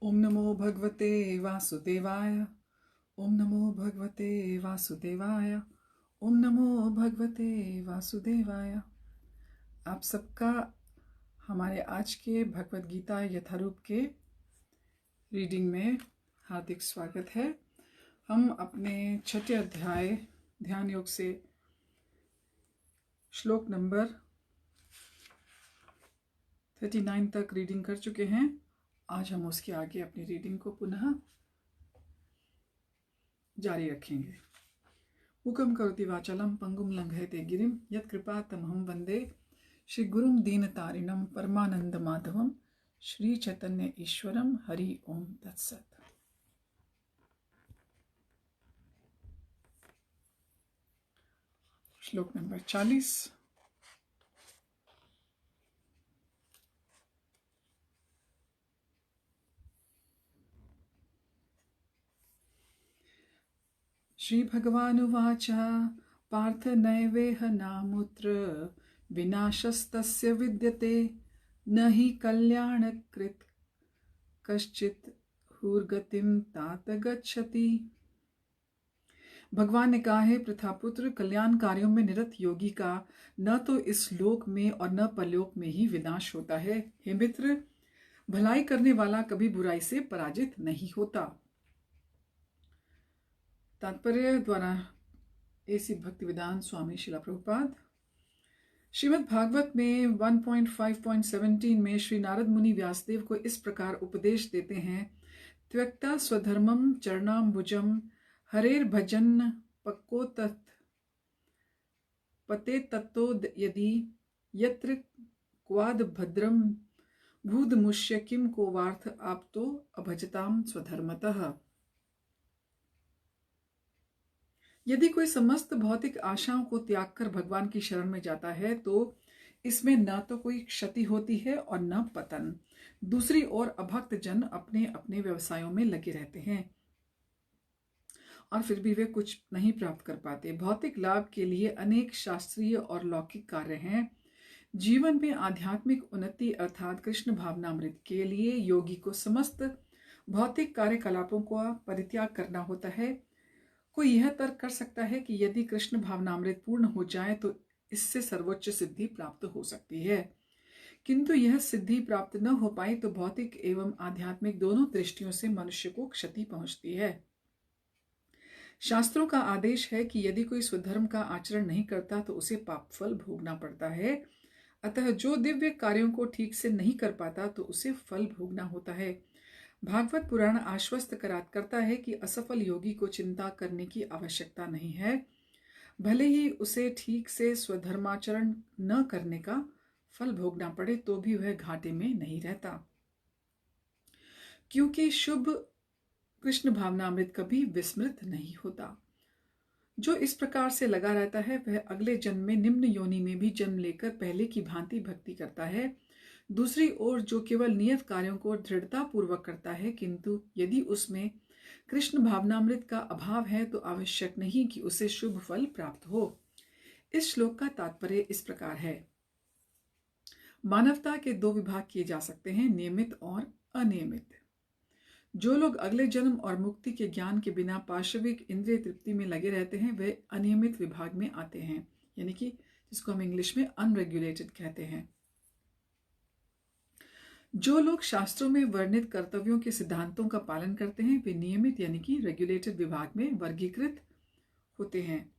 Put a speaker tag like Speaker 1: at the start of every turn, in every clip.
Speaker 1: ओम नमो भगवते वासुदेवाय। ओम नमो भगवते वासुदेवाय। ओम नमो भगवते वासुदेवाय। आप सबका हमारे आज के भगवत गीता यथारूप के रीडिंग में हार्दिक स्वागत है। हम अपने छठे अध्याय ध्यान योग से श्लोक नंबर 39 तक रीडिंग कर चुके हैं। आज हम उसके आगे अपनी रीडिंग को पुनः जारी रखेंगे। मुखम करोति वाचालं पंगुम लंघयते गिरिम यत्कृपातमहं वंदे श्री गुरुम दीनतारिणं परमानंद माधवम श्री चैतन्य ईश्वरम। हरि ओम तत्सत। श्लोक नंबर 40। श्री भगवानुवाच पार्थ नैवेह नामुत्र विनाशस्तस्य विद्यते न हि कल्याणकृत् कश्चित् हुर्गतिं तात गच्छति। भगवान ने कहा है, प्रथापुत्र, कल्याण कार्यों में निरत योगी का न तो इस लोक में और न परलोक में ही विनाश होता है। हे मित्र, भलाई करने वाला कभी बुराई से पराजित नहीं होता। तात्पर्य द्वारा एसी भक्तिवेदांत स्वामी शिला प्रभुपाद। श्रीमद् भागवत में 1.5.17 में श्री नारद मुनि व्यासदेव को इस प्रकार उपदेश देते हैं। त्यक्ता स्वधर्मम चरणाम्बुजम हरेर भजन पक्को तत् पते तत्तो यदि यत्र क्वाद भद्रम भूदमुष्य किम को वार्थ आपतो अभजताम स्वधर्मतः। यदि कोई समस्त भौतिक आशाओं को त्याग कर भगवान की शरण में जाता है तो इसमें न तो कोई क्षति होती है और न पतन। दूसरी ओर अभक्त जन अपने अपने व्यवसायों में लगे रहते हैं और फिर भी वे कुछ नहीं प्राप्त कर पाते। भौतिक लाभ के लिए अनेक शास्त्रीय और लौकिक कार्य हैं। जीवन में आध्यात्मिक उन्नति अर्थात कृष्ण भावनामृत के लिए योगी को समस्त भौतिक कार्यकलापों का परित्याग करना होता है। कोई यह तर्क कर सकता है कि यदि कृष्ण भावनामृत पूर्ण हो जाए तो इससे सर्वोच्च सिद्धि प्राप्त हो सकती है, किंतु यह सिद्धि प्राप्त न हो पाई तो भौतिक एवं आध्यात्मिक दोनों दृष्टियों से मनुष्य को क्षति पहुंचती है। शास्त्रों का आदेश है कि यदि कोई स्वधर्म का आचरण नहीं करता तो उसे पाप फल भोगना पड़ता है। अतः जो दिव्य कार्यों को ठीक से नहीं कर पाता तो उसे फल भोगना होता है। भागवत पुराण आश्वस्त करता है कि असफल योगी को चिंता करने की आवश्यकता नहीं है, भले ही उसे ठीक से स्वधर्माचरण न करने का फल भोगना पड़े तो भी वह घाटे में नहीं रहता, क्योंकि शुभ कृष्ण भावनामृत कभी विस्मृत नहीं होता। जो इस प्रकार से लगा रहता है वह अगले जन्म में निम्न योनि में भी जन्म लेकर पहले की भांति भक्ति करता है। दूसरी ओर जो केवल नियत कार्यों को दृढ़ता पूर्वक करता है, किंतु यदि उसमें कृष्ण भावनामृत का अभाव है तो आवश्यक नहीं कि उसे शुभ फल प्राप्त हो। इस श्लोक का तात्पर्य इस प्रकार है। मानवता के दो विभाग किए जा सकते हैं, नियमित और अनियमित। जो लोग अगले जन्म और मुक्ति के ज्ञान के बिना पाशविक इंद्रिय तृप्ति में लगे रहते हैं वे अनियमित विभाग में आते हैं, यानी कि जिसको हम इंग्लिश में अनरेगुलेटेड कहते हैं। जो लोग शास्त्रों में वर्णित कर्तव्यों के सिद्धांतों का पालन करते हैं वे नियमित यानी कि रेगुलेटेड विभाग में वर्गीकृत होते हैं।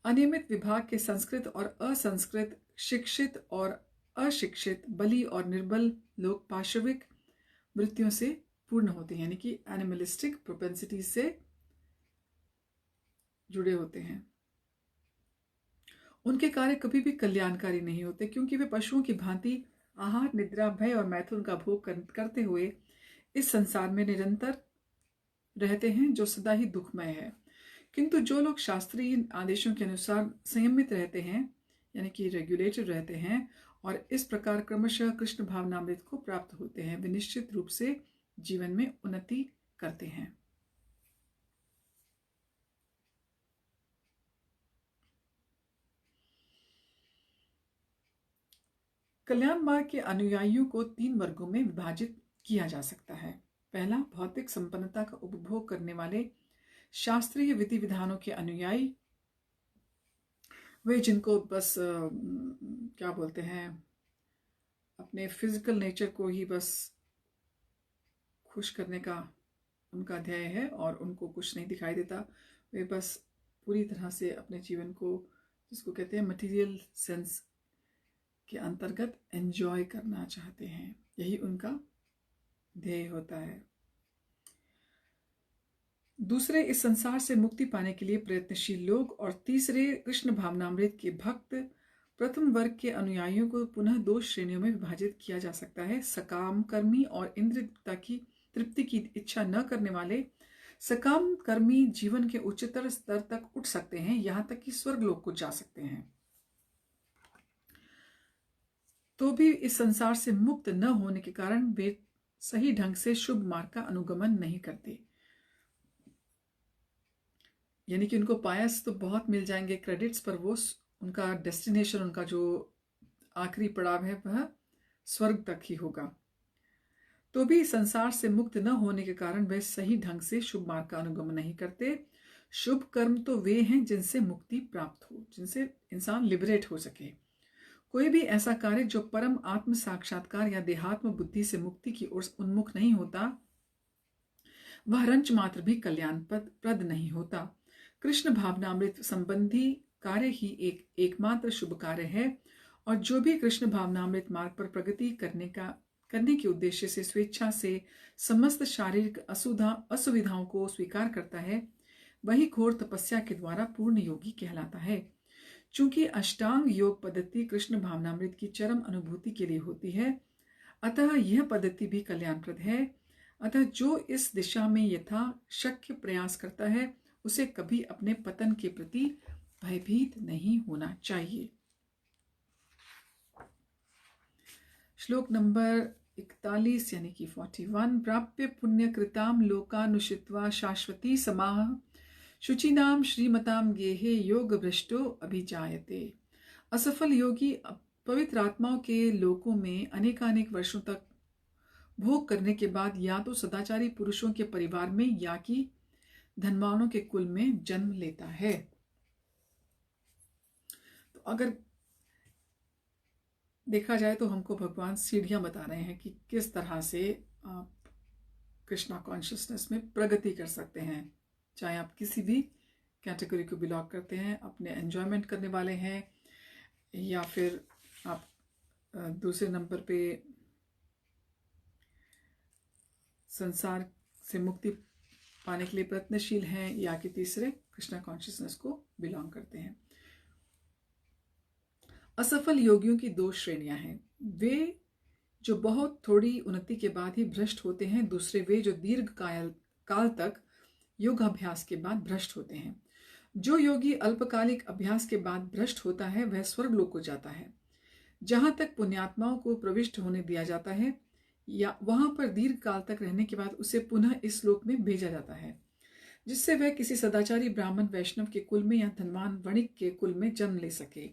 Speaker 1: अनियमित विभाग के संस्कृत और असंस्कृत, शिक्षित और अशिक्षित, बली और निर्बल लोग पाशविक वृत्तियों से पूर्ण होते हैं, यानी कि एनिमलिस्टिक प्रोपेंसिटी से जुड़े होते हैं। उनके कार्य कभी भी कल्याणकारी नहीं होते, क्योंकि वे पशुओं की भांति आहार, निद्रा, भय और मैथुन का भोग करते हुए इस संसार में निरंतर रहते हैं, जो सदा ही दुखमय है। किंतु जो लोग शास्त्रीय आदेशों के अनुसार संयमित रहते हैं, यानी कि रेगुलेटेड रहते हैं और इस प्रकार क्रमशः कृष्ण भावनामृत को प्राप्त होते हैं, वे निश्चित रूप से जीवन में उन्नति करते हैं। कल्याण मार्ग के अनुयायियों को 3 वर्गों में विभाजित किया जा सकता है। पहला, भौतिक संपन्नता का उपभोग करने वाले शास्त्रीय विधि विधानों के अनुयायी, वे जिनको बस क्या बोलते हैं, अपने फिजिकल नेचर को ही बस खुश करने का उनका ध्येय है और उनको कुछ नहीं दिखाई देता। वे बस पूरी तरह से अपने जीवन को, जिसको कहते हैं मटेरियल सेंस के अंतर्गत, एंजॉय करना चाहते हैं। यही उनका ध्येय होता है। दूसरे, इस संसार से मुक्ति पाने के लिए प्रयत्नशील लोग। और तीसरे, कृष्ण भावनामृत के भक्त। प्रथम वर्ग के अनुयायियों को पुनः 2 श्रेणियों में विभाजित किया जा सकता है। सकाम कर्मी और इंद्रियता की तृप्ति की इच्छा न करने वाले। सकाम कर्मी जीवन के उच्चतर स्तर तक उठ सकते हैं, यहां तक कि स्वर्गलोक को जा सकते हैं, तो भी इस संसार से मुक्त न होने के कारण वे सही ढंग से शुभ मार्ग का अनुगमन नहीं करते। यानी कि उनको पायस तो बहुत मिल जाएंगे क्रेडिट्स, पर वो उनका डेस्टिनेशन, उनका जो आखिरी पड़ाव है वह स्वर्ग तक ही होगा। तो भी संसार से मुक्त न होने के कारण वे सही ढंग से शुभ मार्ग का अनुगमन नहीं करते। शुभ कर्म तो वे हैं जिनसे मुक्ति प्राप्त हो, जिनसे इंसान लिबरेट हो सके। कोई भी ऐसा कार्य जो परम आत्म साक्षात्कार या देहात्म बुद्धि से मुक्ति की ओर उन्मुख नहीं होता, वह रंच मात्र भी कल्याणप्रद नहीं होता। कृष्ण भावनामृत संबंधी कार्य ही एकमात्र शुभ कार्य है, और जो भी कृष्ण भावनामृत मार्ग पर प्रगति करने के उद्देश्य से स्वेच्छा से समस्त शारीरिक असुविधाओं को स्वीकार करता है, वही घोर तपस्या के द्वारा पूर्ण योगी कहलाता है। चूंकि अष्टांग योग पद्धति कृष्ण भावनामृत की चरम अनुभूति के लिए होती है, अतः यह पद्धति भी कल्याणप्रद है। अतः जो इस दिशा में यथा शक्य प्रयास करता है, उसे कभी अपने पतन के प्रति भयभीत नहीं होना चाहिए। श्लोक नंबर 41 यानी कि 41। प्राप्य पुण्य कृताम लोकानुषित्वा शाश्वती समाह शुचिनाम श्रीमताम गेहे योग भ्रष्टो अभिजायते। असफल योगी पवित्र आत्माओं के लोकों में अनेकानेक वर्षों तक भोग करने के बाद या तो सदाचारी पुरुषों के परिवार में या कि धनवानों के कुल में जन्म लेता है। तो अगर देखा जाए तो हमको भगवान सीढ़ियां बता रहे हैं कि किस तरह से आप कृष्णा कॉन्शियसनेस में प्रगति कर सकते हैं। चाहे आप किसी भी कैटेगरी को बिलोंग करते हैं, अपने एंजॉयमेंट करने वाले हैं, या फिर आप दूसरे नंबर पे संसार से मुक्ति पाने के लिए प्रयत्नशील हैं, या कि तीसरे कृष्णा कॉन्शियसनेस को बिलोंग करते हैं। असफल योगियों की 2 श्रेणियां हैं। वे जो बहुत थोड़ी उन्नति के बाद ही भ्रष्ट होते हैं। दूसरे, वे जो दीर्घ काल तक योगाभ्यास के बाद भ्रष्ट होते हैं। जो योगी अल्पकालिक अभ्यास के बाद भ्रष्ट होता है, वह स्वर्गलोक को जाता है, जहां तक पुण्यात्माओं को प्रविष्ट होने दिया जाता है, या वहां पर दीर्घ काल तक रहने के बाद उसे पुनः इस लोक में भेजा जाता है, जिससे वह किसी सदाचारी ब्राह्मण वैष्णव के कुल में या धनवान वणिक के कुल में जन्म ले सके।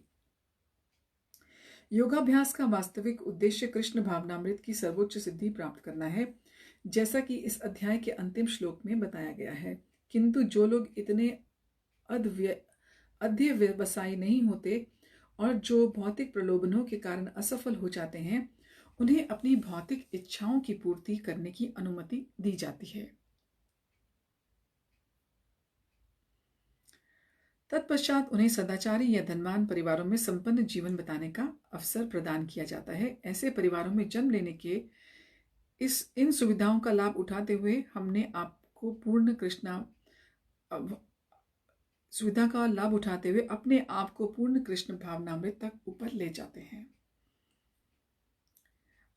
Speaker 1: योगाभ्यास का वास्तविक उद्देश्य कृष्ण भावनामृत की सर्वोच्च सिद्धि प्राप्त करना है, जैसा कि इस अध्याय के अंतिम श्लोक में बताया गया है। किंतु जो लोग इतने अध्यवसायी नहीं होते और जो भौतिक प्रलोभनों के कारण असफल हो जाते हैं, उन्हें अपनी भौतिक इच्छाओं की पूर्ति करने की अनुमति दी जाती है। तत्पश्चात उन्हें सदाचारी या धनवान परिवारों में संपन्न जीवन बिताने का अवसर प्रदान किया जाता है। ऐसे परिवारों में जन्म लेने के इन सुविधाओं का लाभ उठाते हुए हमने आपको पूर्ण कृष्णा सुविधा का लाभ उठाते हुए अपने आप को पूर्ण कृष्ण भावनामृत तक ऊपर ले जाते हैं।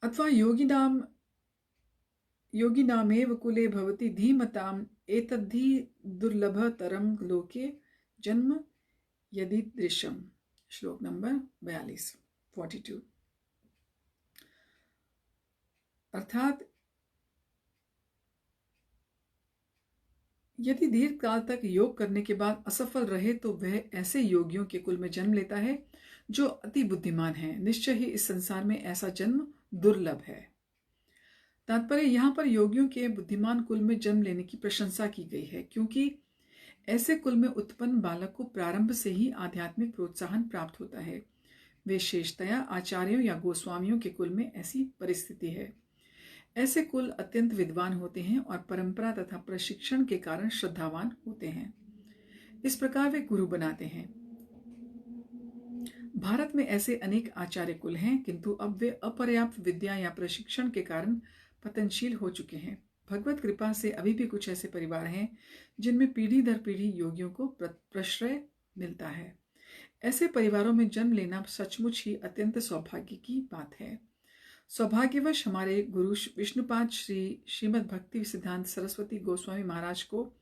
Speaker 1: अथवा योगिनामेव कुले भवति धीमताम एतद्धि दुर्लभतरम लोके जन्म यदि दृश्यम। श्लोक नंबर 42। अर्थात यदि दीर्घ काल तक योग करने के बाद असफल रहे तो वह ऐसे योगियों के कुल में जन्म लेता है जो अति बुद्धिमान हैं। निश्चय ही इस संसार में ऐसा जन्म दुर्लभ है। तात्पर्य यहाँ पर योगियों के बुद्धिमान कुल में जन्म लेने की प्रशंसा की गई है, क्योंकि ऐसे कुल में उत्पन्न बालक को प्रारंभ से ही आध्यात्मिक प्रोत्साहन प्राप्त होता है। विशेषतया आचार्यों या गोस्वामियों के कुल में ऐसी परिस्थिति है। ऐसे कुल अत्यंत विद्वान होते हैं और परंपरा तथा प्रशिक्षण के कारण श्रद्धावान होते हैं। इस प्रकार वे गुरु बनाते हैं। भारत में ऐसे अनेक आचार्य कुल हैं, किंतु अब वे अपर्याप्त विद्या या प्रशिक्षण के कारण पतनशील हो चुके हैं। भगवत कृपा से अभी भी कुछ ऐसे परिवार हैं जिनमें पीढ़ी दर पीढ़ी योगियों को प्रश्रय मिलता है। ऐसे परिवारों में जन्म लेना सचमुच ही अत्यंत सौभाग्य की बात है। सौभाग्यवश हमारे गुरु विष्णुपाद श्री श्रीमद् भक्ति सिद्धांत सरस्वती गोस्वामी महाराज को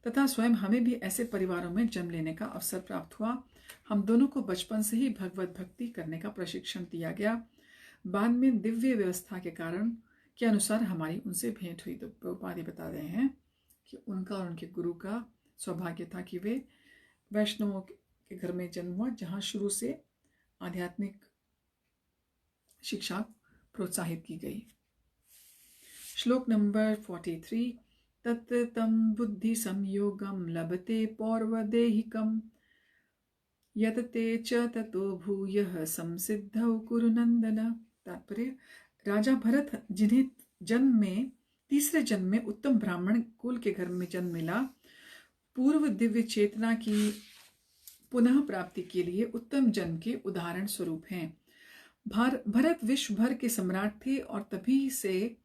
Speaker 1: तथा स्वयं हमें भी ऐसे परिवारों में जन्म लेने का अवसर प्राप्त हुआ। हम दोनों को बचपन से ही भगवत भक्ति करने का प्रशिक्षण दिया गया। बाद में दिव्य व्यवस्था के कारण के अनुसार हमारी उनसे भेंट हुई। तो प्रभुपाद बता रहे हैं कि उनका और उनके गुरु का सौभाग्य था कि वे वैष्णवों के घर में जन्म हुआ, जहाँ शुरू से आध्यात्मिक शिक्षा प्रोत्साहित की गई। श्लोक नंबर 43। तत्तम बुद्धि संयोगम लभते पौर्वदेहिकम यतते च ततो भूयः संसिद्धौ कुरुनंदन। तात्पर्य, राजा भरत जिन्हें जन्म में तीसरे जन्म में उत्तम ब्राह्मण कुल के घर में जन्म मिला, पूर्व दिव्य चेतना की पुनः प्राप्ति के लिए उत्तम जन्म के उदाहरण स्वरूप हैं। भरत विश्व भर के सम्राट थे और तभी से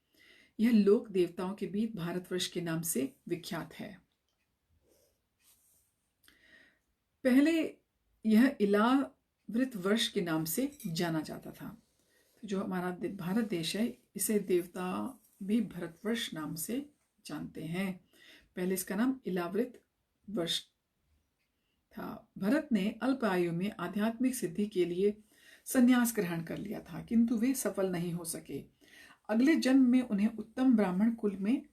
Speaker 1: यह लोक देवताओं के बीच भारतवर्ष के नाम से विख्यात है। पहले यह इलावृत वर्ष के नाम से जाना जाता था। जो हमारा भारत देश है, इसे देवता भी भरतवर्ष नाम से जानते हैं। पहले इसका नाम इलावृत वर्ष था। भरत ने अल्प आयु में आध्यात्मिक सिद्धि के लिए संन्यास ग्रहण कर लिया था, किंतु वे सफल नहीं हो सके। अगले जन्म में उन्हें उत्तम ब्राह्मण कुल में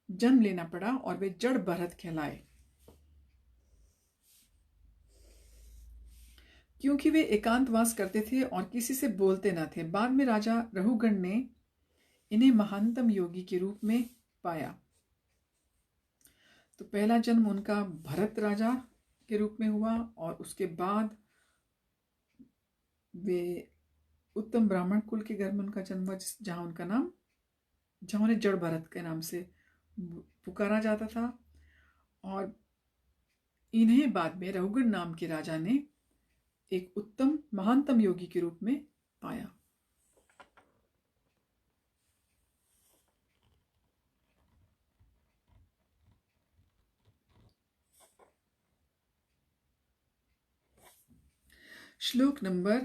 Speaker 1: जन्म लेना पड़ा और वे जड़ भरत कहलाए, क्योंकि वे एकांतवास करते थे और किसी से बोलते न थे। बाद में राजा रहुगण ने इन्हें महानतम योगी के रूप में पाया। तो पहला जन्म उनका भरत राजा के रूप में हुआ और उसके बाद वे उत्तम ब्राह्मण कुल के घर में उनका जन्म हुआ, जहाँ उन्हें जड़ भरत के नाम से पुकारा जाता था। और इन्हें बाद में रहुगण नाम के राजा ने एक उत्तम महानतम योगी के रूप में पाया। श्लोक नंबर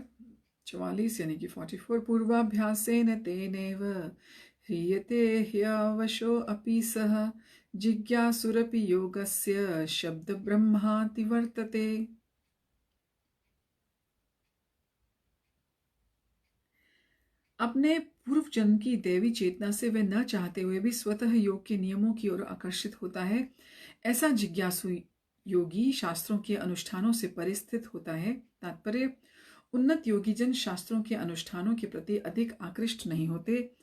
Speaker 1: 44 यानी कि 44। पूर्वाभ्यासेन तेनेव ह्रियते ह्यवशो अपि सः जिज्ञासुरपि योगस्य शब्द ब्रह्माति वर्तते। अपने पूर्व जन्म की दैवी चेतना से वह न चाहते हुए भी स्वतः योग के नियमों की ओर आकर्षित होता है। ऐसा जिज्ञासु योगी शास्त्रों के अनुष्ठानों से परिस्थित होता है। तात्पर्य, उन्नत योगी जन शास्त्रों के अनुष्ठानों के प्रति अधिक आकृष्ट नहीं होते,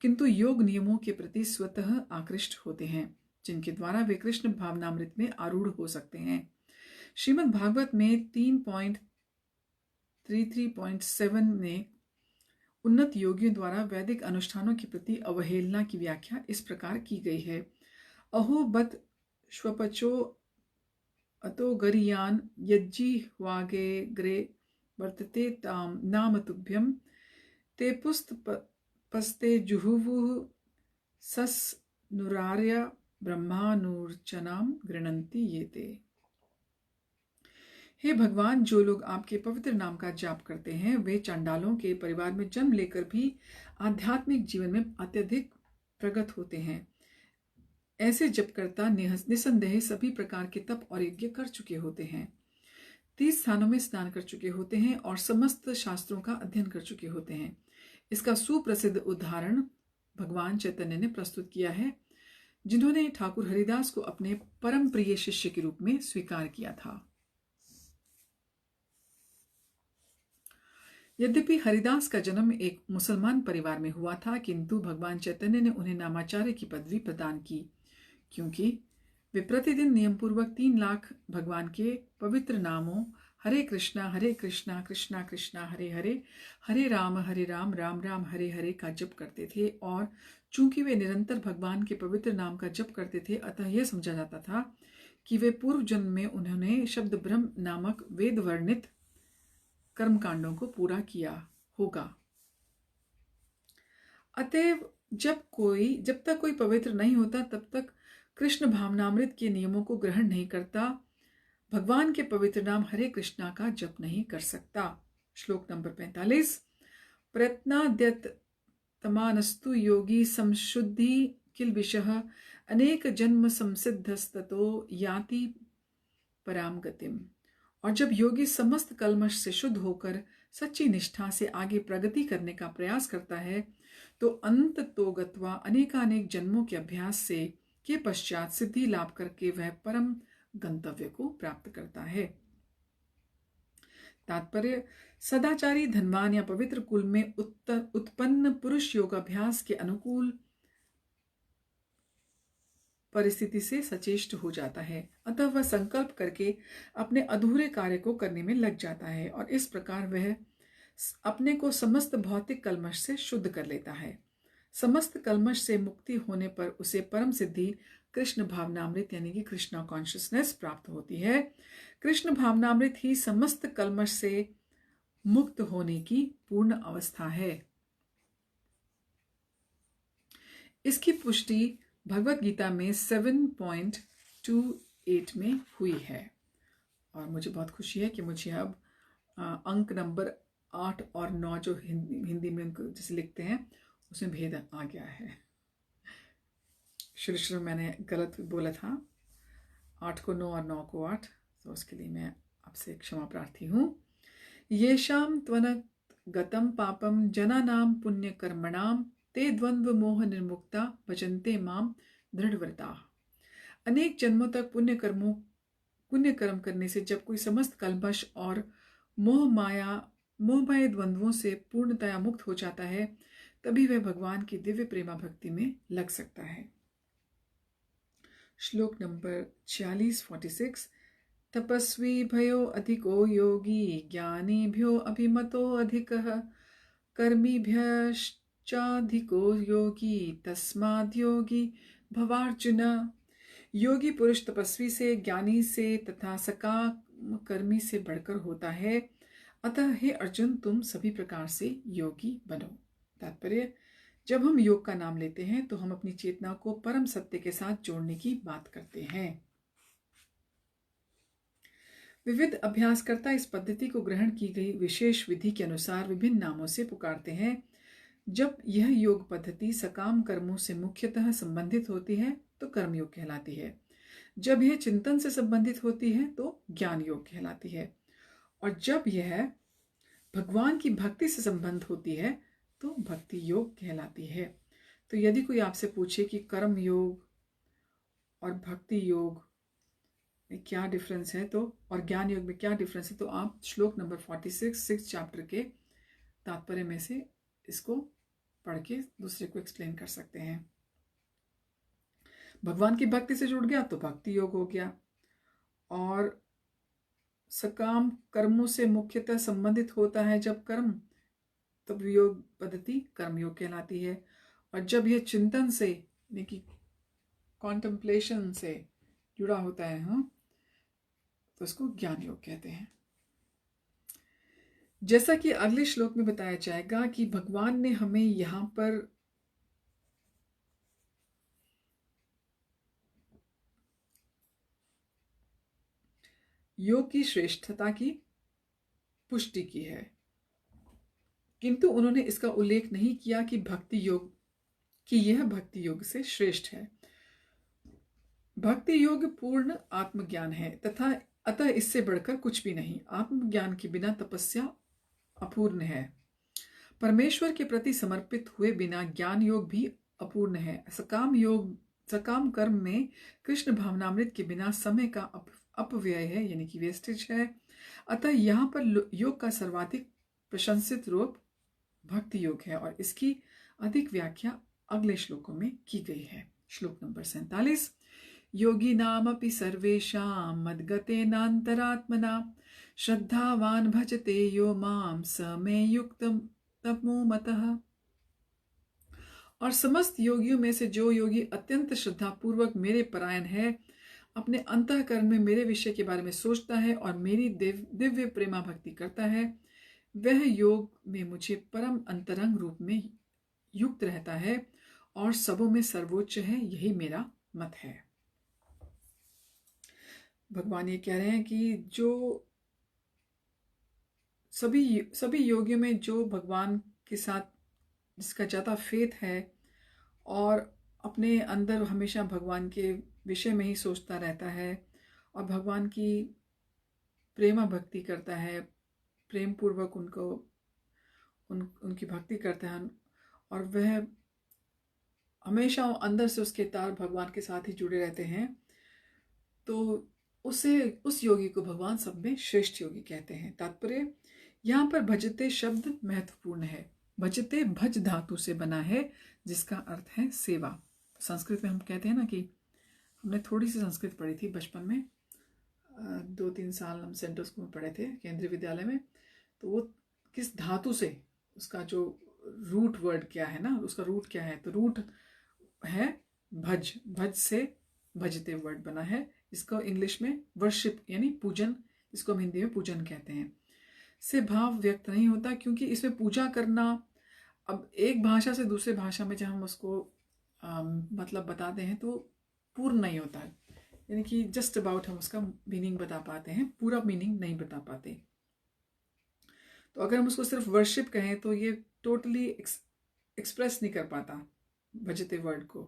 Speaker 1: किंतु योग नियमों के प्रति स्वतः आकृष्ट होते हैं, जिनके द्वारा वे कृष्ण भावनामृत में आरूढ़ हो सकते हैं। श्रीमद् भागवत में 3.33.7 में उन्नत योगियों द्वारा वैदिक अनुष्ठानों के प्रति अवहेलना की व्याख्या इस प्रकार की गई है। अहो बत श्वपचो अतो गरियान यज्जी वागे ग्रे वर्तते ताम नाम तुभ्यम ते पुस्त पस्ते जुहुवुः सस नुरार्य ब्रह्मानुर्चनाम गृणन्ति ये ते। हे भगवान, जो लोग आपके पवित्र नाम का जाप करते हैं वे चांडालों के परिवार में जन्म लेकर भी आध्यात्मिक जीवन में अत्यधिक प्रगत होते हैं। ऐसे जपकर्ता निसंदेह सभी प्रकार के तप और यज्ञ कर चुके होते हैं, 30 स्थानों में स्नान कर चुके होते हैं और समस्त शास्त्रों का अध्ययन कर चुके होते हैं। इसका सुप्रसिद्ध उदाहरण भगवान चैतन्य ने प्रस्तुत किया है, जिन्होंने ठाकुर हरिदास को अपने परम प्रिय शिष्य के रूप में स्वीकार किया था। यद्यपि हरिदास का जन्म एक मुसलमान परिवार में हुआ था, किंतु भगवान चैतन्य ने उन्हें नामाचार्य की पदवी प्रदान की, क्योंकि वे प्रतिदिन नियम पूर्वक 3 लाख भगवान के पवित्र नामों हरे कृष्णा कृष्णा कृष्णा हरे हरे, हरे राम राम राम हरे हरे का जप करते थे। और चूंकि वे निरंतर भगवान के पवित्र नाम का जप करते थे, अतः यह समझा जाता था कि वे पूर्व जन्म में उन्होंने शब्द ब्रह्म नामक वेद वर्णित कर्मकांडों को पूरा किया होगा। अतएव जब तक कोई पवित्र नहीं होता, तब तक कृष्ण भावनामृत के नियमों को ग्रहण नहीं करता, भगवान के पवित्र नाम हरे कृष्णा का जप नहीं कर सकता। श्लोक नंबर 45। प्रयत्नाद्यत तमानस्तु योगी संशुद्धि किल विषः अनेक जन्म संसिद्धस्ततो याति पराम गतिम। और जब योगी समस्त कल्मश से शुद्ध होकर सच्ची निष्ठा से आगे प्रगति करने का प्रयास करता है, तो अंत तो गत्वा अनेकानेक जन्मों के अभ्यास से के पश्चात सिद्धि लाभ करके वह परम गंतव्य को प्राप्त करता है। तात्पर्य, सदाचारी धनवान या पवित्र कुल में उत्पन्न पुरुष योगाभ्यास के अनुकूल परिस्थिति से सचेष्ट हो जाता है, अतः वह संकल्प करके अपने अधूरे कार्य को करने में लग जाता है, और इस प्रकार वह अपने को समस्त भौतिक कल्मश से शुद्ध कर लेता है। समस्त कल्मश से मुक्ति होने पर उसे परम सिद्धि कृष्ण भावनामृत यानी कि कृष्णा कॉन्शियसनेस प्राप्त होती है। कृष्ण भावनामृत ही समस्त कल्मश से मुक्त होने की पूर्ण अवस्था है। इसकी पुष्टि भगवत गीता में 7.28 में हुई है। और मुझे बहुत खुशी है कि मुझे अब अंक नंबर 8 और 9 जो हिंदी में उनको जैसे लिखते हैं उसमें भेद आ गया है। शुरू मैंने गलत बोला था, 8 को 9 और 9 को 8, तो उसके लिए मैं आपसे क्षमा प्रार्थी हूँ। येषां त्वनत् गतं पापम जनानां पुण्य कर्मणाम ते द्वंद्व मोह निर्मुक्ता भजन्ते माम दृढ़व्रता। अनेक जन्मों तक पुण्य कर्म करने से जब कोई समस्त कल्मश और मोहमय द्वंद्वों से पूर्णतया मुक्त हो जाता है, तभी वह भगवान की दिव्य प्रेमा भक्ति में लग सकता है। श्लोक नंबर 46। तपस्वी भयो अधिको योगी ज्ञानीभ्यो अभिमतो अधिकः कर्मीभ्यश्चाधिको योगी तस्माद् योगी भवार्जुन। योगी पुरुष तपस्वी से, ज्ञानी से तथा सकाम कर्मी से बढ़कर होता है, अतः हे अर्जुन तुम सभी प्रकार से योगी बनो। तात्पर्य, जब हम योग का नाम लेते हैं तो हम अपनी चेतना को परम सत्य के साथ जोड़ने की बात करते हैं। विविध अभ्यासकर्ता इस पद्धति को ग्रहण की गई विशेष विधि के अनुसार विभिन्न नामों से पुकारते हैं। जब यह योग पद्धति सकाम कर्मों से मुख्यतः संबंधित होती है तो कर्म योग कहलाती है। जब यह चिंतन से संबंधित होती है तो ज्ञान योग कहलाती है, और जब यह भगवान की भक्ति से संबंध होती है तो भक्ति योग कहलाती है। तो यदि कोई आपसे पूछे कि कर्म योग और भक्ति योग में क्या डिफरेंस है तो और ज्ञान योग में क्या डिफरेंस है, तो आप श्लोक नंबर 46 चैप्टर के तात्पर्य में से इसको पढ़ के दूसरे को एक्सप्लेन कर सकते हैं। भगवान की भक्ति से जुड़ गया तो भक्ति योग हो गया, और सकाम कर्मों से मुख्यतः संबंधित होता है जब कर्म, तब योग पद्धति कर्म योग कहलाती है। और जब यह चिंतन से यानी कि कॉन्टेम्पलेशन से जुड़ा होता है तो उसको ज्ञान योग कहते हैं। जैसा कि अगले श्लोक में बताया जाएगा कि भगवान ने हमें यहां पर योग की श्रेष्ठता की पुष्टि की है, किंतु उन्होंने इसका उल्लेख नहीं किया कि यह भक्ति योग से श्रेष्ठ है। भक्ति योग पूर्ण आत्मज्ञान है तथा अतः इससे बढ़कर कुछ भी नहीं। आत्मज्ञान के बिना तपस्या अपूर्ण है। परमेश्वर के प्रति समर्पित हुए बिना ज्ञान योग भी अपूर्ण है। सकाम कर्म में कृष्ण भावनामृत के बिना समय का अपव्यय है यानी कि वेस्टेज है। अतः यहाँ पर योग का सर्वाधिक प्रशंसित रूप भक्ति योग है और इसकी अधिक व्याख्या अगले श्लोकों में की गई है। श्लोक नंबर 47। योगी नामपि सर्वेषां मद्गतेनान्तरात्मना श्रद्धावान भजते यो माम स मे युक्तम तमो मतः। और समस्त योगियों में से जो योगी अत्यंत श्रद्धा पूर्वक मेरे परायण है, अपने अंतःकरण में मेरे विषय के बारे में सोचता है और मेरी दिव्य प्रेमा भक्ति करता है, वह योग में मुझे परम अंतरंग रूप में युक्त रहता है और सबों में सर्वोच्च है। यही मेरा मत है। भगवान ये कह रहे हैं कि जो सभी योगियों में जो भगवान के साथ जिसका ज़्यादा फेथ है और अपने अंदर हमेशा भगवान के विषय में ही सोचता रहता है और भगवान की प्रेमा भक्ति करता है, प्रेम पूर्वक उनकी भक्ति करता है और वह हमेशा अंदर से उसके तार भगवान के साथ ही जुड़े रहते हैं, तो उस योगी को भगवान सब में श्रेष्ठ योगी कहते हैं। तात्पर्य यहाँ पर भजते शब्द महत्वपूर्ण है। भजते भज धातु से बना है जिसका अर्थ है सेवा। संस्कृत में हम कहते हैं ना कि हमने थोड़ी सी संस्कृत पढ़ी थी बचपन में, 2-3 साल हम सेंट्रल स्कूल में पढ़े थे, केंद्रीय विद्यालय में। तो वो किस धातु से, उसका जो रूट वर्ड क्या है ना, उसका रूट क्या है, तो रूट है भज। भज से भजते वर्ड बना है। इसको इंग्लिश में वर्शिप यानी पूजन, इसको हम हिंदी में पूजन कहते हैं, से भाव व्यक्त नहीं होता, क्योंकि इसमें पूजा करना, अब एक भाषा से दूसरे भाषा में जब हम उसको मतलब बताते हैं तो पूर्ण नहीं होता है, यानी कि जस्ट अबाउट हम उसका मीनिंग बता पाते हैं, पूरा मीनिंग नहीं बता पाते। तो अगर हम उसको सिर्फ वर्शिप कहें तो ये टोटली एक्सप्रेस नहीं कर पाता भजते वर्ड को,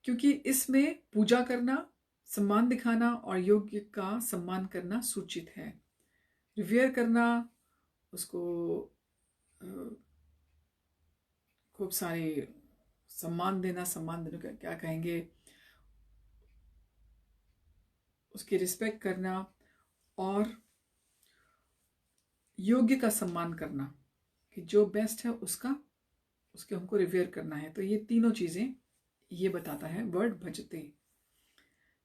Speaker 1: क्योंकि इसमें पूजा करना, सम्मान दिखाना और योग्य का सम्मान करना सूचित है। रिवेयर करना, उसको खूब सारे सम्मान देना का क्या कहेंगे, उसकी रिस्पेक्ट करना और योग्य का सम्मान करना, कि जो बेस्ट है उसके हमको रिवेयर करना है। तो ये तीनों चीज़ें ये बताता है वर्ड भजते,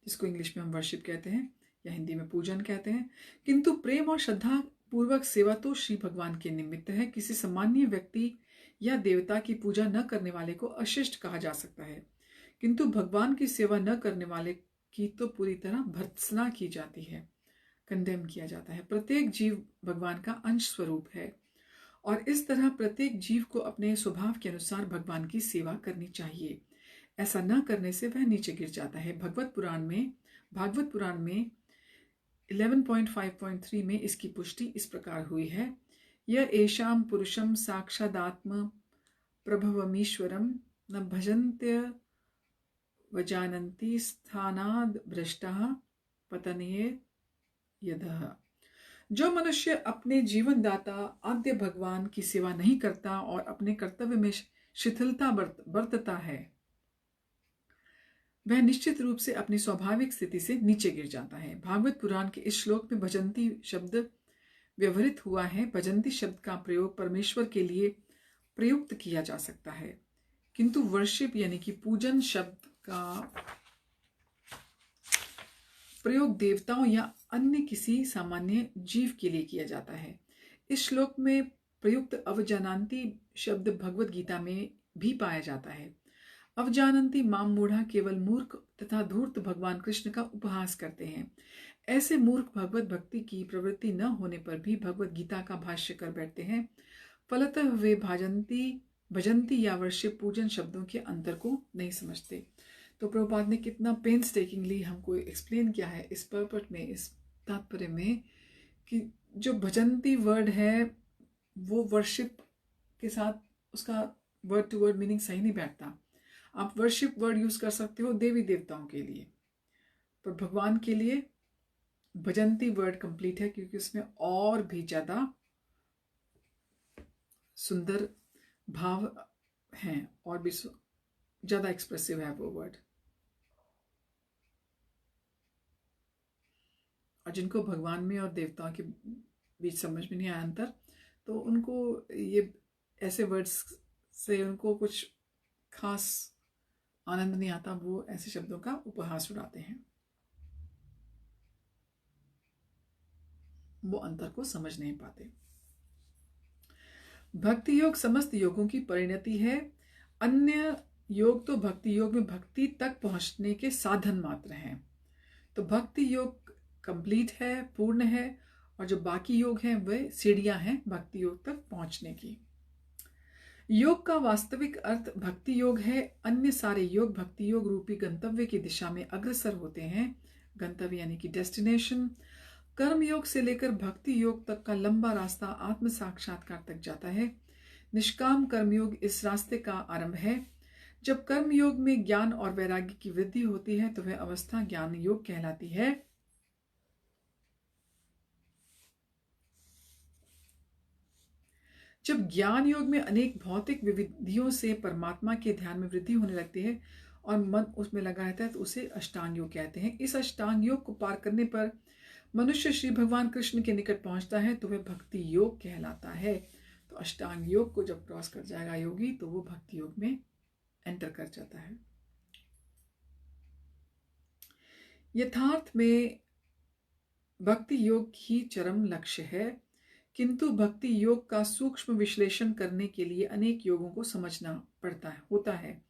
Speaker 1: जिसको इंग्लिश में हम वर्शिप कहते हैं या हिंदी में पूजन कहते हैं। किंतु प्रेम और श्रद्धा पूर्वक सेवा तो श्री भगवान के निमित्त है। किसी सामान्य व्यक्ति या देवता की पूजा न करने वाले को अशिष्ट कहा जा सकता है, किंतु भगवान की सेवा न करने वाले की तो पूरी तरह भर्त्सना की जाती है, कंडेम किया जाता है। प्रत्येक जीव भगवान का अंश स्वरूप है और इस तरह प्रत्येक जीव को अपने स्वभाव के अनुसार भगवान की सेवा करनी चाहिए। ऐसा न करने से वह नीचे गिर जाता है। भागवत पुराण में 11.5.3 में इसकी पुष्टि इस प्रकार हुई है। यह एषाम पुरुषम साक्षादात्म प्रभवमीश्वरम न भजन्त्य वजानन्ति स्थानाद् भ्रष्टः पतनये यदः। जो मनुष्य अपने जीवन दाता आद्य भगवान की सेवा नहीं करता और अपने कर्तव्य में शिथिलता बरतता है, वह निश्चित रूप से अपनी स्वाभाविक स्थिति से नीचे गिर जाता है। भागवत पुराण के इस श्लोक में भजंती शब्द व्यवहृत हुआ है। भजंती शब्द का प्रयोग परमेश्वर के लिए प्रयुक्त किया जा सकता है, किंतु वर्शिप यानी कि पूजन शब्द का प्रयोग देवताओं या अन्य किसी सामान्य जीव के लिए किया जाता है। इस श्लोक में प्रयुक्त अवजानन्ति शब्द भगवत गीता में भी पाया जाता है। अवजानन्ति माम मूढ़ा केवल मूर्ख तथा धूर्त भगवान कृष्ण का उपहास करते हैं। ऐसे मूर्ख भगवत भक्ति की प्रवृत्ति न होने पर भी भगवत गीता का भाष्य कर बैठते हैं। फलतः वे भजंती या वर्शिप पूजन शब्दों के अंतर को नहीं समझते। तो प्रभुपाद ने कितना पेन्सटेकिंगली हमको एक्सप्लेन किया है इस पर्पट में, इस तात्पर्य में, कि जो भजंती वर्ड है वो वर्शिप के साथ उसका वर्ड टू वर्ड मीनिंग सही नहीं बैठता। आप वर्शिप वर्ड यूज कर सकते हो देवी देवताओं के लिए, पर भगवान के लिए भजंती वर्ड कंप्लीट है, क्योंकि उसमें और भी ज्यादा सुंदर भाव हैं और भी ज्यादा एक्सप्रेसिव है वो वर्ड। और जिनको भगवान में और देवताओं के बीच समझ में नहीं आया अंतर, तो उनको ये ऐसे वर्ड्स से उनको कुछ खास आनंद नहीं आता, वो ऐसे शब्दों का उपहास उड़ाते हैं, वो अंतर को समझ नहीं पाते। भक्ति योग समस्त योगों की परिणति है। अन्य योग तो भक्ति योग में भक्ति तक पहुंचने के साधन मात्र हैं। तो भक्ति योग कंप्लीट है, पूर्ण है, और जो बाकी योग हैं वे सीढ़ियां हैं भक्ति योग तक पहुंचने की। योग का वास्तविक अर्थ भक्ति योग है। अन्य सारे योग भक्ति योग रूपी गंतव्य की दिशा में अग्रसर होते हैं। गंतव्य यानी कि डेस्टिनेशन। कर्म योग से लेकर भक्ति योग तक का लंबा रास्ता आत्म साक्षात्कार तक जाता है। निष्काम कर्मयोग इस रास्ते का आरंभ है। जब कर्म योग में ज्ञान और वैराग्य की वृद्धि होती है तो वह अवस्था ज्ञान योग कहलाती है। जब ज्ञान योग में अनेक भौतिक विविधियों से परमात्मा के ध्यान में वृद्धि होने लगती है और मन उसमें लगा रहता है तो उसे अष्टांग योग कहते हैं। इस अष्टांग योग को पार करने पर मनुष्य श्री भगवान कृष्ण के निकट पहुंचता है तो वह भक्ति योग कहलाता है। तो अष्टांग योग को जब क्रॉस कर जाएगा योगी तो वो भक्ति योग में एंटर कर जाता है। यथार्थ में भक्ति योग ही चरम लक्ष्य है, किंतु भक्ति योग का सूक्ष्म विश्लेषण करने के लिए अनेक योगों को समझना होता है।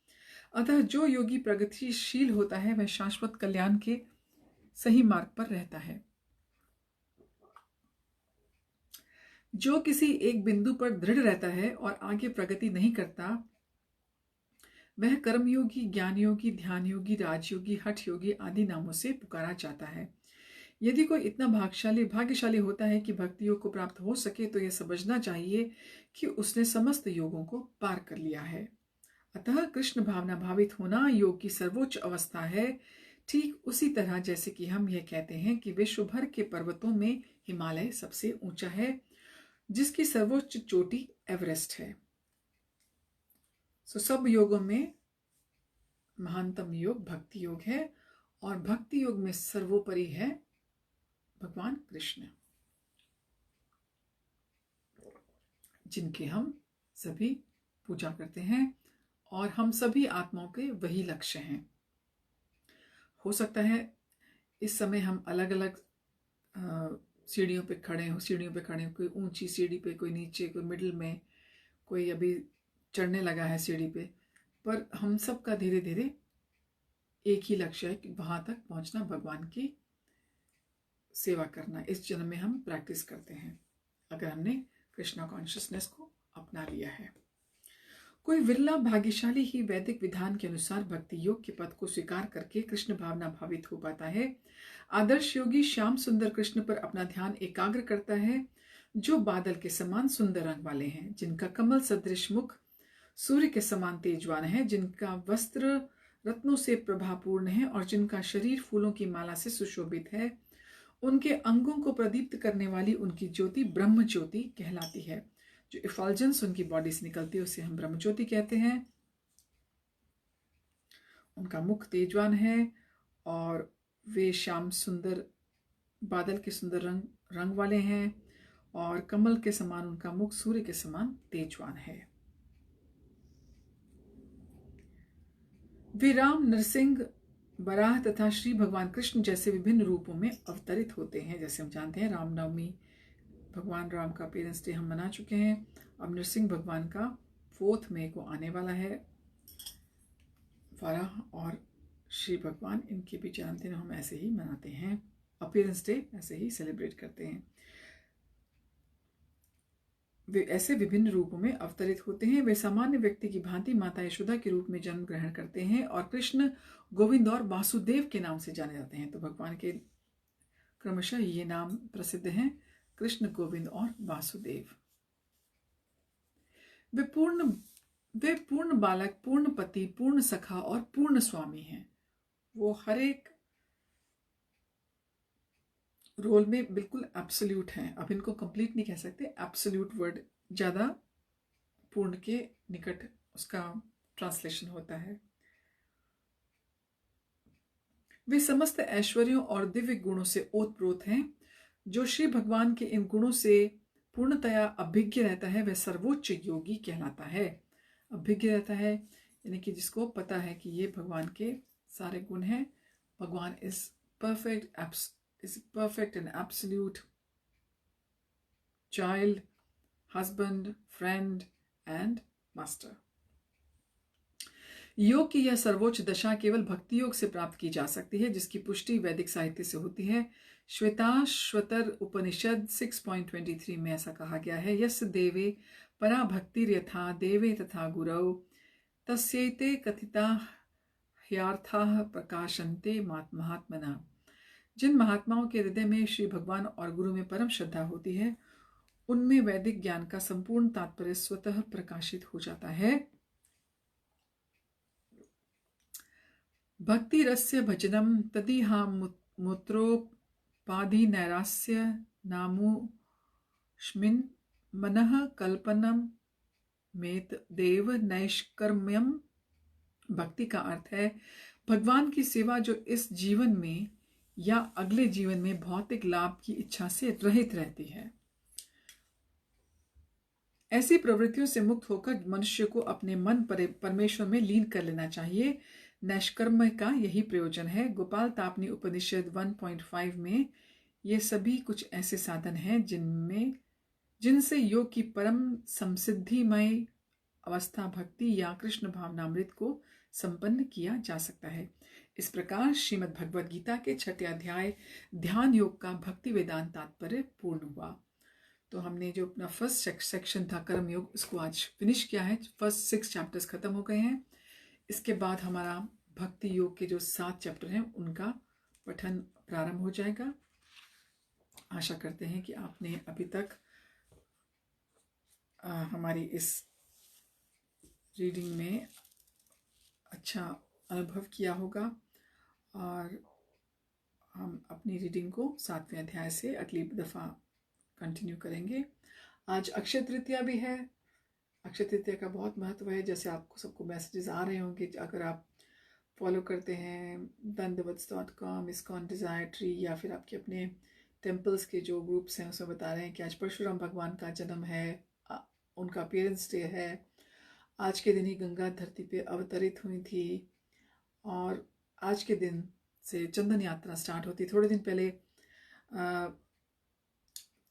Speaker 1: अतः जो योगी प्रगतिशील होता है वह शाश्वत कल्याण के सही मार्ग पर रहता है। जो किसी एक बिंदु पर दृढ़ रहता है और आगे प्रगति नहीं करता वह कर्मयोगी, ज्ञान योगी, ध्यान योगी, राजयोगी, हठ योगी आदि नामों से पुकारा जाता है। यदि कोई इतना भाग्यशाली होता है कि भक्ति योग को प्राप्त हो सके तो यह समझना चाहिए कि उसने समस्त योगों को पार कर लिया है। अतः कृष्ण भावना भावित होना योग की सर्वोच्च अवस्था है। ठीक उसी तरह जैसे कि हम यह कहते हैं कि विश्व भर के पर्वतों में हिमालय सबसे ऊंचा है, जिसकी सर्वोच्च चोटी एवरेस्ट है। सब योगों में महानतम योग भक्ति योग है और भक्ति योग में सर्वोपरि है भगवान कृष्ण, जिनके हम सभी पूजा करते हैं और हम सभी आत्माओं के वही लक्ष्य हैं। हो सकता है इस समय हम अलग अलग सीढ़ियों पे खड़े हो, कोई ऊंची सीढ़ी पे, कोई नीचे, कोई मिडिल में, कोई अभी चढ़ने लगा है सीढ़ी पे, पर हम सब का धीरे धीरे एक ही लक्ष्य है कि वहां तक पहुंचना, भगवान की सेवा करना। इस जन्म में हम प्रैक्टिस करते हैं अगर हमने कृष्णा कॉन्शियसनेस को अपना लिया है। कोई विरला भाग्यशाली ही वैदिक विधान के अनुसार भक्ति योग के पद को स्वीकार करके कृष्ण भावना भावित हो पाता है। आदर्श योगी श्याम सुंदर कृष्ण पर अपना ध्यान एकाग्र करता है, जो बादल के समान सुंदर रंग वाले हैं, जिनका कमल सदृश मुख सूर्य के समान तेजवान है, जिनका वस्त्र रत्नों से प्रभापूर्ण है और जिनका शरीर फूलों की माला से सुशोभित है। उनके अंगों को प्रदीप्त करने वाली उनकी ज्योति ब्रह्म ज्योति कहलाती है। जो इफल्जेंस उनकी बॉडी से निकलती है उसे हम ब्रह्म ज्योति कहते हैं। उनका मुख तेजवान है और वे श्याम सुंदर, बादल के सुंदर रंग वाले हैं और कमल के समान उनका मुख सूर्य के समान तेजवान है। वे राम, नरसिंह, बराह तथा श्री भगवान कृष्ण जैसे विभिन्न रूपों में अवतरित होते हैं। जैसे हम जानते हैं रामनवमी, भगवान राम का पेरेंट्स डे हम मना चुके हैं। अब नरसिंह भगवान का 4 मई को आने वाला है। वराह और श्री भगवान, इनके भी जन्मदिन हम ऐसे ही मनाते हैं, अपीयरेंस डे ऐसे ही सेलिब्रेट करते हैं। वे ऐसे विभिन्न रूपों में अवतरित होते हैं। वे सामान्य व्यक्ति की भांति माता यशोदा के रूप में जन्म ग्रहण करते हैं और कृष्ण, गोविंद और वासुदेव के नाम से जाने जाते हैं। तो भगवान के क्रमशः ये नाम प्रसिद्ध हैं, कृष्ण, गोविंद और वासुदेव। वे पूर्ण बालक, पूर्ण पति, पूर्ण सखा और पूर्ण स्वामी हैं। वो हर एक रोल में बिल्कुल एब्सोल्यूट हैं। अब इनको कंप्लीट नहीं कह सकते, एब्सोल्यूट वर्ड ज्यादा पूर्ण के निकट उसका ट्रांसलेशन होता है। वे समस्त ऐश्वर्यों और दिव्य गुणों से ओतप्रोत हैं। जो श्री भगवान के इन गुणों से पूर्णतया अभिज्ञ रहता है वह सर्वोच्च योगी कहलाता है। अभिज्ञ रहता है यानी कि जिसको पता है कि ये भगवान के सारे गुण हैं। भगवान is perfect and absolute child, husband, friend and master. योग की यह सर्वोच्च दशा केवल भक्ति योग से प्राप्त की जा सकती है, जिसकी पुष्टि वैदिक साहित्य से होती है। श्वेताश्वतर उपनिषद 6.23 में ऐसा कहा गया है, यस देवे परा भक्तिर्यथा देवे तथा गुरौ तस्यैते कथिता ह्यार्थाः प्रकाशन्ते महात्मना। जिन महात्माओं के हृदय में श्री भगवान और गुरु में परम श्रद्धा होती है, उनमें वैदिक ज्ञान का संपूर्ण तात्पर्य स्वतः प्रकाशित हो जाता है। भक्ति रस्य भजनम तदिहा मूत्रोपाधि नैरास्य नामुष्मिन् मनः कल्पनम मेत देव नैष्कर्म्यम। भक्ति का अर्थ है भगवान की सेवा जो इस जीवन में या अगले जीवन में भौतिक लाभ की इच्छा से रहित रहती है। ऐसी प्रवृत्तियों से मुक्त होकर मनुष्य को अपने मन परमेश्वर में लीन कर लेना चाहिए। नैष्कर्म्य का यही प्रयोजन है। गोपाल तापनी उपनिषद 1.5 में ये सभी कुछ ऐसे साधन हैं जिनसे योग की परम संसिद्धिमय अवस्था भक्ति या कृष्ण भावनामृत को संपन्न किया जा सकता है। इस प्रकार श्रीमद् भगवद गीता के 6 अध्याय ध्यान योग का भक्ति वेदांत तात्पर्य पूर्ण हुआ। तो हमने जो अपना फर्स्ट सेक्शन था कर्म योग, उसको आज फिनिश किया है। फर्स्ट 6 चैप्टर्स खत्म हो गए हैं। इसके बाद हमारा भक्ति योग के जो 7 चैप्टर हैं उनका पठन प्रारंभ हो जाएगा। आशा करते हैं कि आपने अभी तक हमारी इस रीडिंग में अच्छा अनुभव किया होगा और हम अपनी रीडिंग को 7वें अध्याय से अगली दफ़ा कंटिन्यू करेंगे। आज अक्षय तृतीया भी है। अक्षय तृतीया का बहुत महत्व है। जैसे आपको सबको मैसेजेस आ रहे होंगे, अगर आप फॉलो करते हैं dandavats.com, ISKCON डिज़ायर ट्री या फिर आपके अपने टेम्पल्स के जो ग्रुप्स हैं उसमें बता रहे हैं कि आज परशुराम भगवान का जन्म है, उनका अपीयरेंस डे है। आज के दिन ही गंगा धरती पे अवतरित हुई थी और आज के दिन से चंदन यात्रा स्टार्ट होती। थोड़े दिन पहले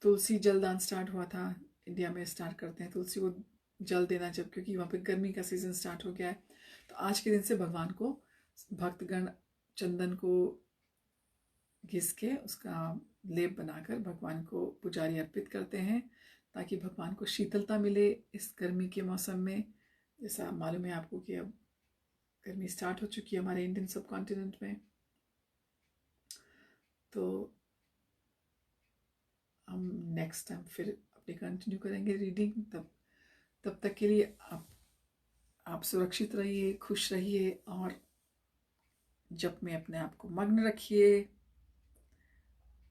Speaker 1: तुलसी जलदान स्टार्ट हुआ था। इंडिया में स्टार्ट करते हैं तुलसी को जल देना जब, क्योंकि वहाँ पे गर्मी का सीजन स्टार्ट हो गया है। तो आज के दिन से भगवान को भक्तगण चंदन को घिस के उसका लेप बनाकर भगवान को पुजारी अर्पित करते हैं, ताकि भगवान को शीतलता मिले इस गर्मी के मौसम में। जैसा मालूम है आपको कि अब गर्मी स्टार्ट हो चुकी है हमारे इंडियन सब कॉन्टिनेंट में। तो हम नेक्स्ट टाइम फिर अपनी कंटिन्यू करेंगे रीडिंग। तब तक के लिए आप सुरक्षित रहिए, खुश रहिए और जप में अपने आप को मग्न रखिए।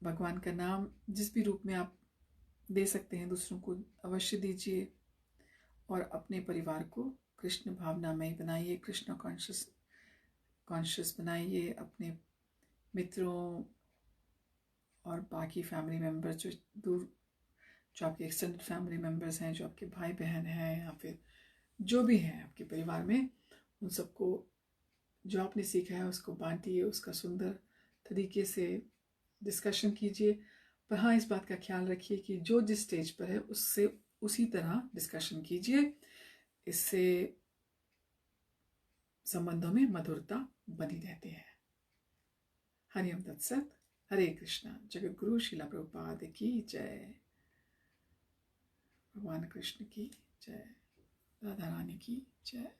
Speaker 1: भगवान का नाम जिस भी रूप में आप दे सकते हैं दूसरों को अवश्य दीजिए और अपने परिवार को कृष्ण भावनामय बनाइए, कृष्ण कॉन्शियस बनाइए। अपने मित्रों और बाकी फैमिली मेम्बर्स जो आपके एक्सटेंडेड फैमिली मेम्बर्स हैं, जो आपके भाई बहन हैं या फिर जो भी हैं आपके परिवार में, उन सबको जो आपने सीखा है उसको बांटिए, उसका सुंदर तरीके से डिस्कशन कीजिए। पर हाँ, इस बात का ख्याल रखिए कि जो जिस स्टेज पर है उससे उसी तरह डिस्कशन कीजिए। इससे संबंधों में मधुरता बनी रहती है। हरिओम तत्सत। हरे कृष्णा। जगत गुरु श्रीला प्रभुपाद की जय। भगवान कृष्ण की जय। राधा रानी की जय।